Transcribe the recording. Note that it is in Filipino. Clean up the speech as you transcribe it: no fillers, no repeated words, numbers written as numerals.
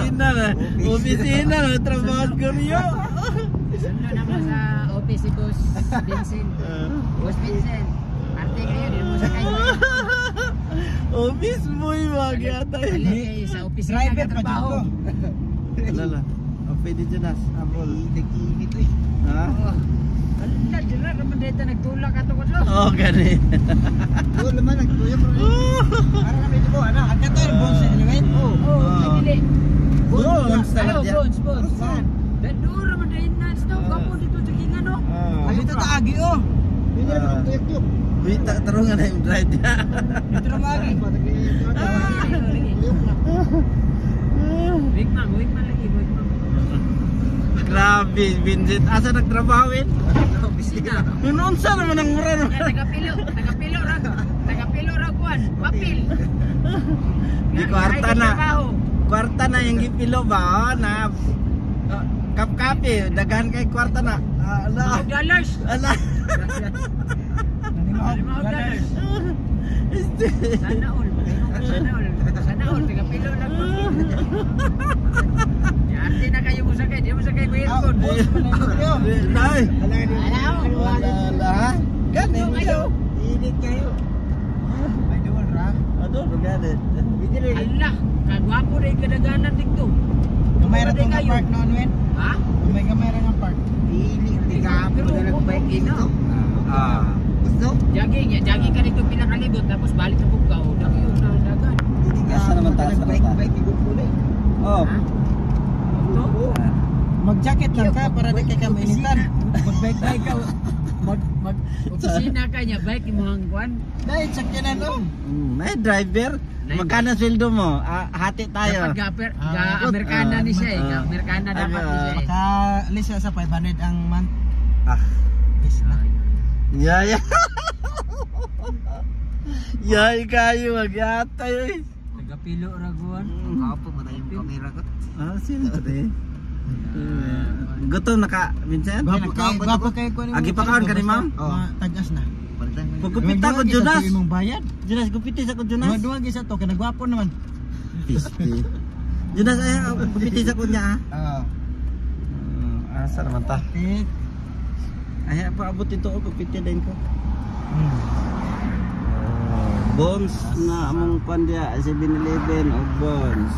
Opisina na. Opisina na. Trabaho ko niyo. Sundo na mo sa office si Boss Vincent. Boss Vincent. Arte kayo din mo sa kayo. Office boy magyata. Sa office na trabaho. Lala. Pwede dyan nas. Apol. Nag-iinit eh. Ha? Wala, dyan na naman dito nagtulak ato ko so. Oo, gani. Oo, naman, nagtuyok rin. Parang kami dito, ano? Ang kato yung bones element? Oo, nagili. Bones talaga dyan. Bones. Dandura man dahil na. Stop ka po dito sa kinga no. Dito taagi, oh. Yun yung nagtuyok-tuyok. Wait, tarungan na yung drive niya. Dito na magi. Wigman lagi. Grabe, Vincent. Asa nagtrabawin? Opisina. Noon sa naman ang mura. Tagapilo ra kuan. Papil. Di kwarta na. Kwarta na yung gipilo ba? Na kap-kapi, daghan kay kwarta na. Ala. $5. Ala. $5. Sana all. Sana all. Tagapilo lang. Arte na kayo mo sakay. Di mo sakay ko aircon. Nay. Ala. Ganin kayo. Init kayo. May duwal ra. Aduh, ganin. Allah, kagwapo rin kadaganan dito. Gamay ra itong park noon, Wen. Ha? Gamay ra ng park. Hindi ka mo na nag-bike dito. Gusto? Jogging ka dito pinakalibot tapos balik sa Bukaw. Dami yung dagan. Hindi ka Asa naman taas na bike igugulay. Oh. Mag-jacket lang ka para di ka mainitan. Mag-bike ka. Opisina ka niya, bike mo hangguan. Dahil sakyanan no. May driver. Magkano sweldo mo? Hati tayo. Dapat Amerikana ni siya eh. Amerikana dapat ni siya eh. Maka-list sa 500 ang month. Yes na. Ya. Yay kayo magyatay eh. Tagapilo raguan. Kapo mo tayong kamera ko. Siyempre. Gutom na ka, Vincent? Gwapo kayo ko. Agi pa kaon ka ni ma'am? Tagas na. Pagkupita ko, Jonas. Imong bayad. Jonas, gupiti sa ko, Jonas. Duwa gisa to, kanagwapo naman. Pisti. Jonas, ay, gupiti sa ko niya, Oo. Asa naman ta? Ay, paabutin to, gupiti din ko. Bones na among pandya, 7-Eleven o Bones.